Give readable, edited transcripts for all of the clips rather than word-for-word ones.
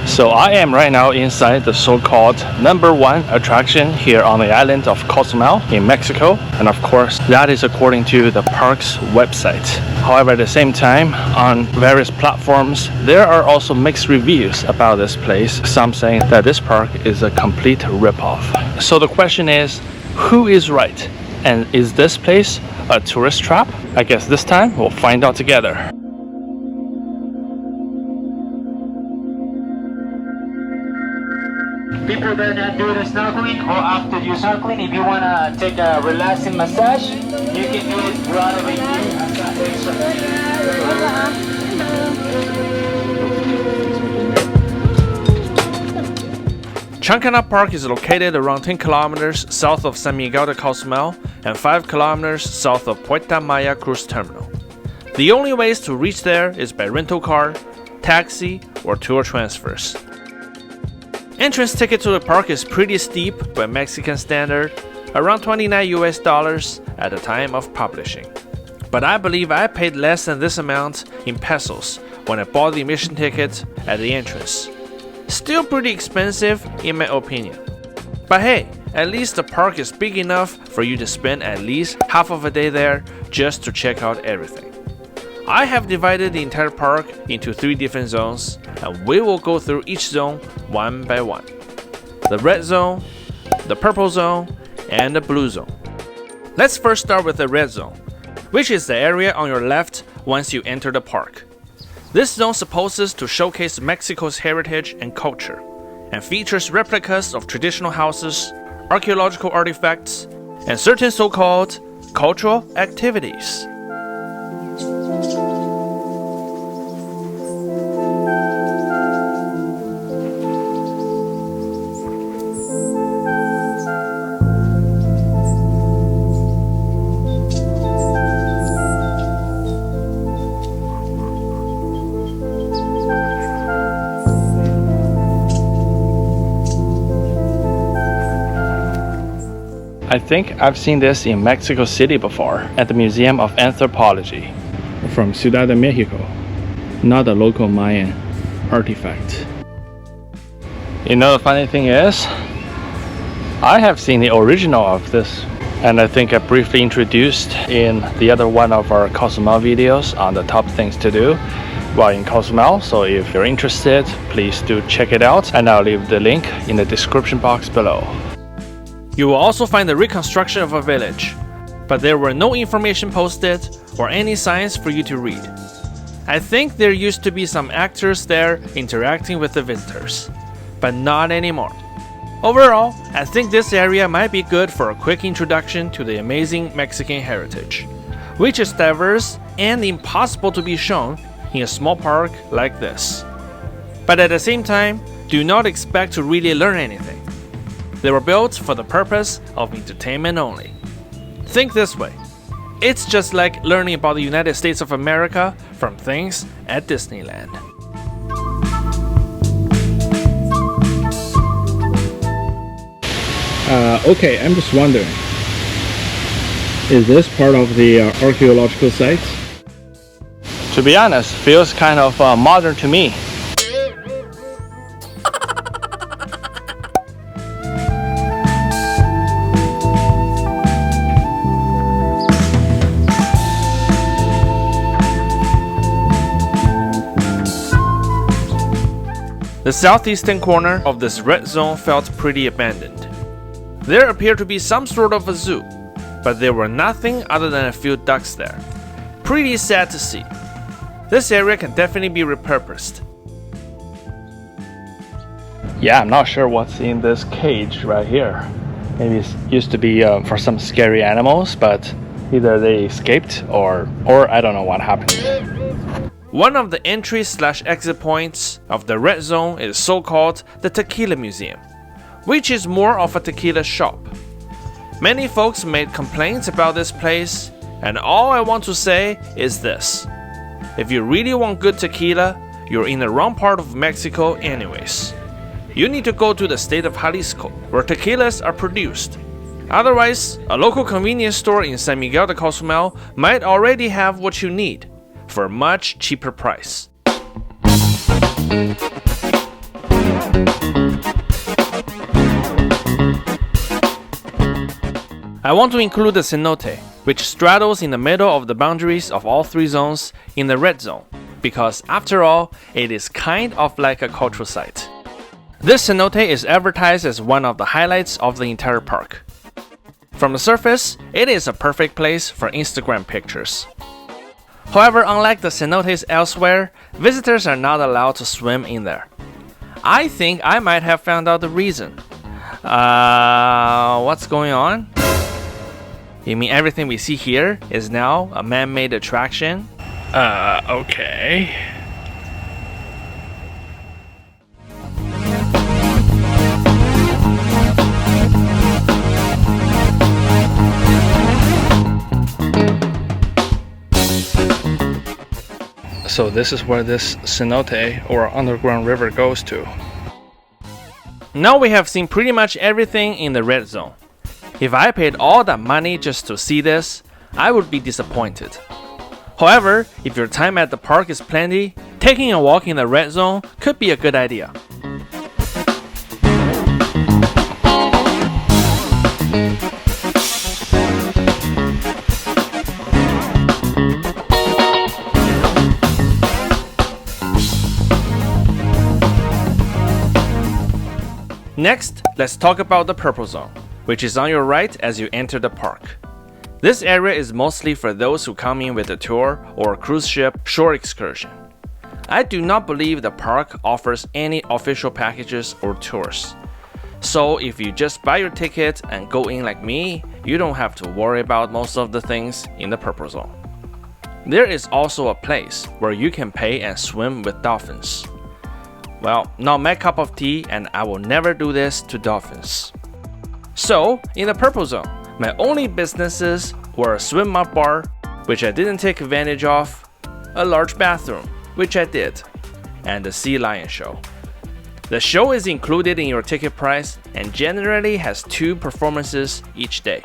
So I am right now inside the so-called #1 attraction here on the island of Cozumel in Mexico, and of course that is according to the park's website. However, at the same time, on various platforms there are also mixed reviews about this place, some saying that this park is a complete ripoff. So the question is, who is right? And is this place a tourist trap? I guess this time we'll find out together. People that do the snorkeling, or after you snorkeling, if you want to take a relaxing massage, you can do it right over here. Chankanaab Park is located around 10 kilometers south of San Miguel de Cozumel and 5 kilometers south of Puerto Maya Cruise Terminal. The only ways to reach there is by rental car, taxi, or tour transfers. Entrance ticket to the park is pretty steep by Mexican standard, around $29 at the time of publishing. But I believe I paid less than this amount in pesos when I bought the admission ticket at the entrance. Still pretty expensive in my opinion. But hey, at least the park is big enough for you to spend at least half of a day there just to check out everything. I have divided the entire park into 3 different zones, and we will go through each zone one by one. The red zone, the purple zone, and the blue zone. Let's first start with the red zone, which is the area on your left once you enter the park. This zone supposes to showcase Mexico's heritage and culture, and features replicas of traditional houses, archaeological artifacts, and certain so-called cultural activities. I think I've seen this in Mexico City before, at the Museum of Anthropology from Ciudad de Mexico, not a local Mayan artifact. You know, the funny thing is, I have seen the original of this, and I think I briefly introduced in the other one of our Cozumel videos on the top things to do while in Cozumel. So if you're interested, please do check it out, and I'll leave the link in the description box below. You will also find the reconstruction of a village, but there were no information posted or any signs for you to read. I think there used to be some actors there interacting with the visitors, but not anymore. Overall, I think this area might be good for a quick introduction to the amazing Mexican heritage, which is diverse and impossible to be shown in a small park like this. But at the same time, do not expect to really learn anything. They were built for the purpose of entertainment only. Think this way. It's just like learning about the United States of America from things at Disneyland. Okay, I'm just wondering, is this part of the archaeological site? To be honest, feels kind of modern to me. The southeastern corner of this red zone felt pretty abandoned. There appeared to be some sort of a zoo, but there were nothing other than a few ducks there. Pretty sad to see. This area can definitely be repurposed. Yeah, I'm not sure what's in this cage right here. Maybe it used to be for some scary animals, but either they escaped or I don't know what happened. One of the entry/exit points of the red zone is so-called the Tequila Museum, which is more of a tequila shop. Many folks made complaints about this place, and all I want to say is this. If you really want good tequila, you're in the wrong part of Mexico anyways. You need to go to the state of Jalisco, where tequilas are produced. Otherwise, a local convenience store in San Miguel de Cozumel might already have what you need for a much cheaper price. I want to include the cenote, which straddles in the middle of the boundaries of all three zones in the red zone, because after all, it is kind of like a cultural site. This cenote is advertised as one of the highlights of the entire park. From the surface, it is a perfect place for Instagram pictures. However, unlike the cenotes elsewhere, visitors are not allowed to swim in there. I think I might have found out the reason. What's going on? You mean everything we see here is now a man-made attraction? Okay. So this is where this cenote or underground river goes to. Now we have seen pretty much everything in the red zone. If I paid all that money just to see this, I would be disappointed. However, if your time at the park is plenty, taking a walk in the red zone could be a good idea. Next, let's talk about the purple zone, which is on your right as you enter the park. This area is mostly for those who come in with a tour or a cruise ship shore excursion. I do not believe the park offers any official packages or tours. So if you just buy your ticket and go in like me, you don't have to worry about most of the things in the purple zone. There is also a place where you can pay and swim with dolphins. Well, not my cup of tea, and I will never do this to dolphins. So, in the purple zone, my only businesses were a swim up bar, which I didn't take advantage of, a large bathroom, which I did, and the sea lion show. The show is included in your ticket price and generally has 2 performances each day.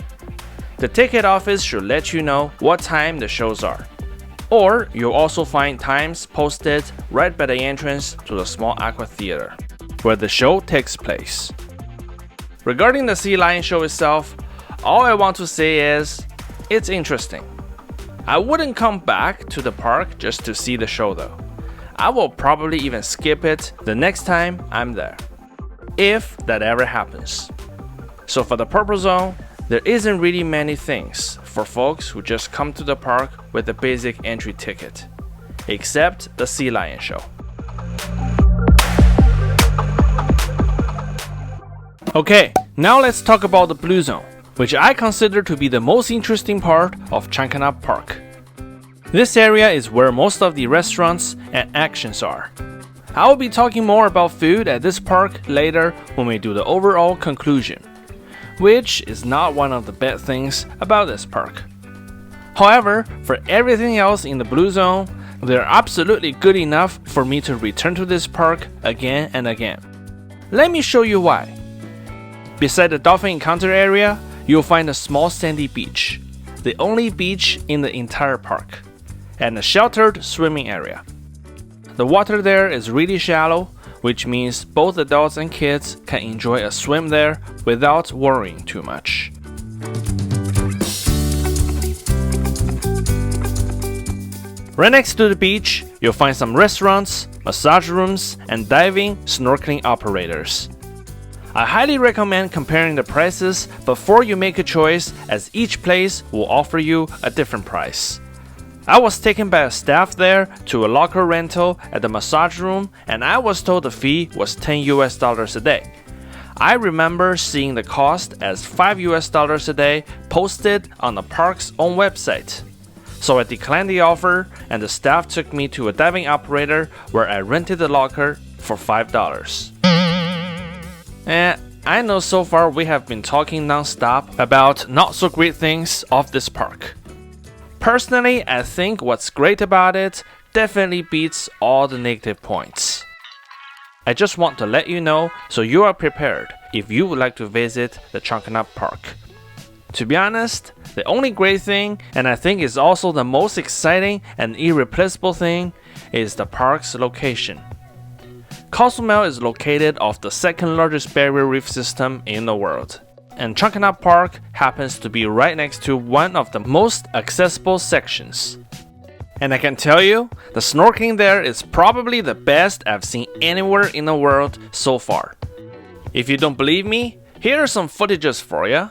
The ticket office should let you know what time the shows are. Or you'll also find times posted right by the entrance to the small aqua theater, where the show takes place. Regarding the sea lion show itself, all I want to say is, it's interesting. I wouldn't come back to the park just to see the show though. I will probably even skip it the next time I'm there, if that ever happens. So for the purple zone, there isn't really many things for folks who just come to the park with a basic entry ticket, except the sea lion show. Okay, now let's talk about the blue zone, which I consider to be the most interesting part of Chankanaab Park. This area is where most of the restaurants and actions are. I will be talking more about food at this park later when we do the overall conclusion, which is not one of the bad things about this park. However, for everything else in the blue zone, they're absolutely good enough for me to return to this park again and again. Let me show you why. Beside the dolphin encounter area, you'll find a small sandy beach, the only beach in the entire park, and a sheltered swimming area. The water there is really shallow, which means both adults and kids can enjoy a swim there without worrying too much. Right next to the beach, you'll find some restaurants, massage rooms, and diving snorkeling operators. I highly recommend comparing the prices before you make a choice, as each place will offer you a different price. I was taken by a staff there to a locker rental at the massage room, and I was told the fee was $10 a day. I remember seeing the cost as $5 a day posted on the park's own website. So I declined the offer, and the staff took me to a diving operator where I rented the locker for $5. I know so far we have been talking non-stop about not so great things of this park. Personally, I think what's great about it definitely beats all the negative points. I just want to let you know so you are prepared if you would like to visit the Chankanaab Park. To be honest, the only great thing, and I think is also the most exciting and irreplaceable thing, is the park's location. Cozumel is located off the second largest barrier reef system in the world. and Chankanaab Park happens to be right next to one of the most accessible sections. And I can tell you, the snorkeling there is probably the best I've seen anywhere in the world so far. If you don't believe me, here are some footages for you.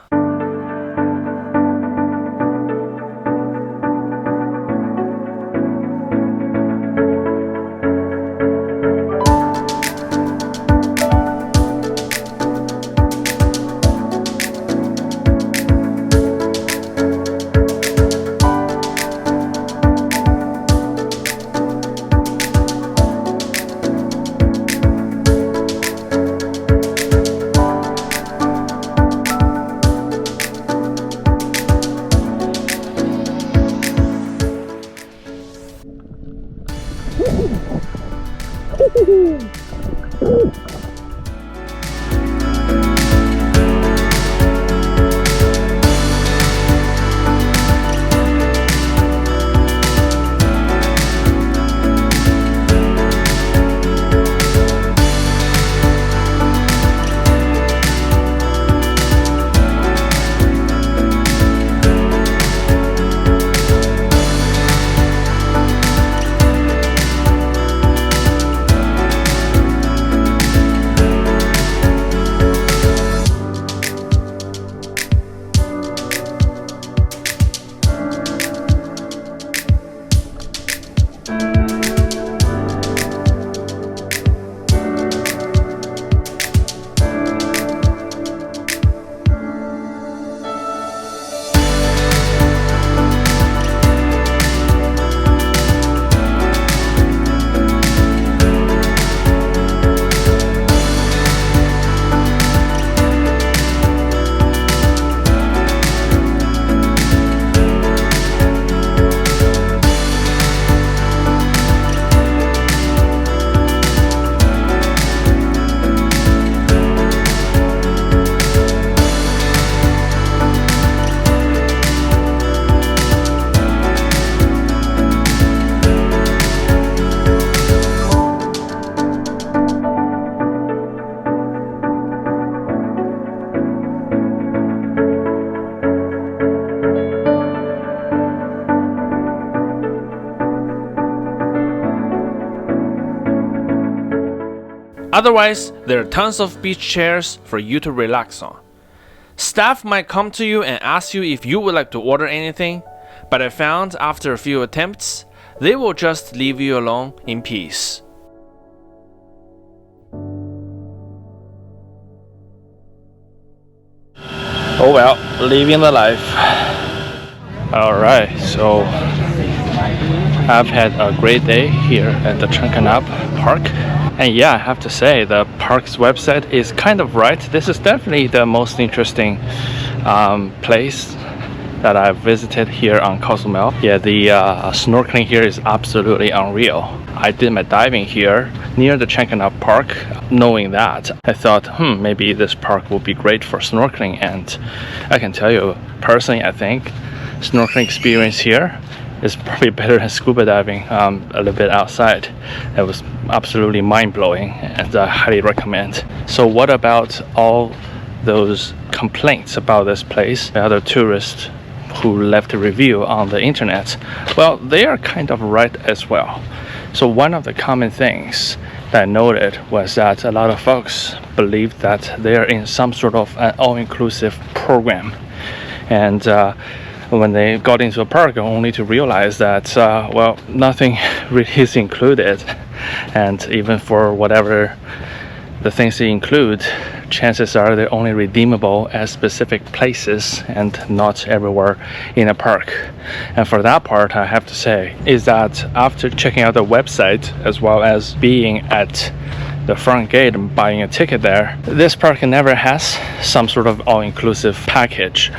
Otherwise, there are tons of beach chairs for you to relax on. Staff might come to you and ask you if you would like to order anything, but I found after a few attempts, they will just leave you alone in peace. Oh well, living the life. Alright, so I've had a great day here at the Chankanaab Park. And yeah, I have to say, the park's website is kind of right. This is definitely the most interesting place that I've visited here on Cozumel. Yeah, the snorkeling here is absolutely unreal. I did my diving here near the Chankanaab Park, knowing that. I thought, maybe this park will be great for snorkeling, and I can tell you, personally, I think snorkeling experience here is probably better than scuba diving a little bit outside. It was absolutely mind-blowing, and I highly recommend. So what about all those complaints about this place, the other tourists who left a review on the internet? Well, they are kind of right as well. So one of the common things that I noted was that a lot of folks believe that they are in some sort of an all-inclusive program, and when they got into a park, only to realize that well, nothing really is included, and even for whatever the things they include, chances are they're only redeemable at specific places and not everywhere in a park. And for that part, I have to say is that after checking out the website as well as being at the front gate and buying a ticket there, this park never has some sort of all-inclusive package.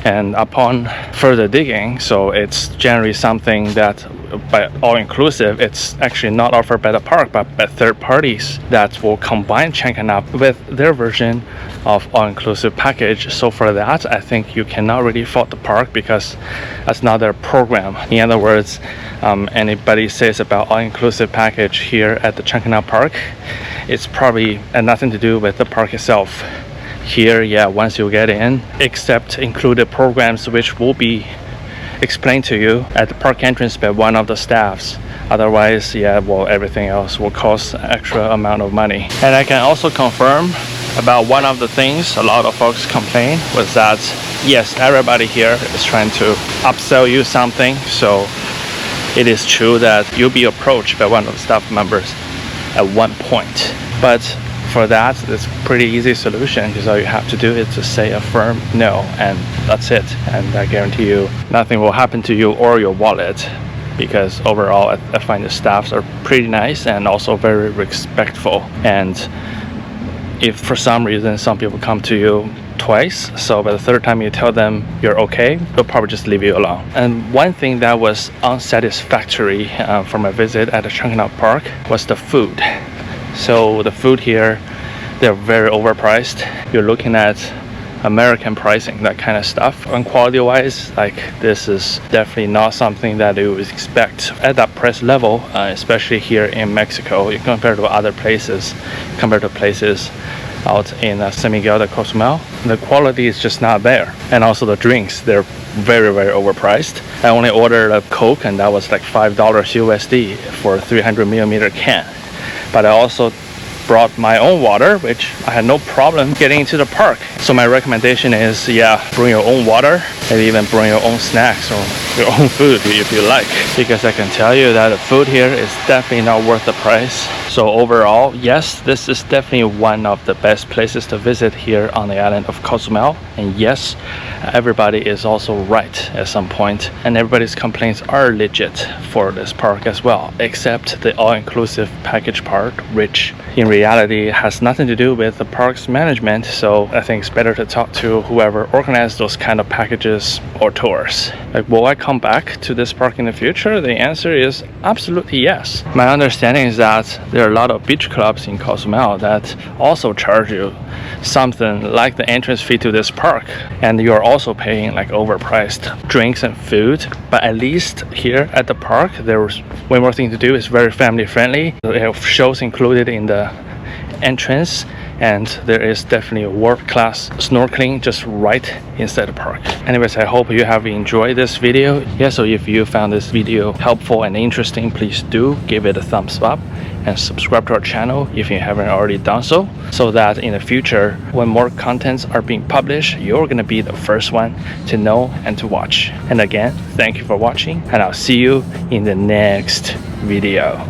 And upon further digging, so it's generally something that by all-inclusive, it's actually not offered by the park but by third parties that will combine Chankanaab with their version of all-inclusive package. So for that, I think you cannot really fault the park, because that's not their program. In other words, anybody says about all-inclusive package here at the Chankanaab Park, it's probably nothing to do with the park itself. here, yeah, once you get in, except included programs which will be explained to you at the park entrance by one of the staffs. Otherwise, yeah, well, everything else will cost extra amount of money. And I can also confirm about one of the things a lot of folks complain was that, yes, everybody here is trying to upsell you something. So it is true that you'll be approached by one of the staff members at one point. But for that, it's a pretty easy solution, because all you have to do is to say a firm no, and that's it. And I guarantee you nothing will happen to you or your wallet, because overall I find the staffs are pretty nice and also very respectful. And if for some reason some people come to you twice, so by the third time you tell them you're okay, they'll probably just leave you alone. And one thing that was unsatisfactory for my visit at the Chankanaab Park was the food. So the food here, they're very overpriced. You're looking at American pricing, that kind of stuff. And quality wise, like, this is definitely not something that you would expect at that price level, especially here in Mexico compared to other places, compared to places out in San Miguel de Cozumel. The quality is just not there. And also the drinks, they're very, very overpriced. I only ordered a Coke, and that was like $5 USD for a 300 millimeter can. But I also brought my own water, which I had no problem getting into the park. So my recommendation is, yeah, bring your own water, maybe even bring your own snacks or your own food if you like, because I can tell you that the food here is definitely not worth the price. So overall, yes, this is definitely one of the best places to visit here on the island of Cozumel. And yes, everybody is also right at some point, and everybody's complaints are legit for this park as well, except the all-inclusive package part, which in reality has nothing to do with the park's management. So I think it's better to talk to whoever organized those kind of packages or tours. Like, will I come back to this park in the future? The answer is absolutely yes. My understanding is that there are a lot of beach clubs in Cozumel that also charge you something like the entrance fee to this park, and you are also paying like overpriced drinks and food. But at least here at the park, there was one more thing to do. It's very family friendly. They have shows included in the entrance, and there is definitely a world-class snorkeling just right inside the park. Anyways, I hope you have enjoyed this video. Yeah, so if you found this video helpful and interesting, please do give it a thumbs up and subscribe to our channel if you haven't already done so, so that in the future, when more contents are being published, you're gonna be the first one to know and to watch. And again, thank you for watching, and I'll see you in the next video.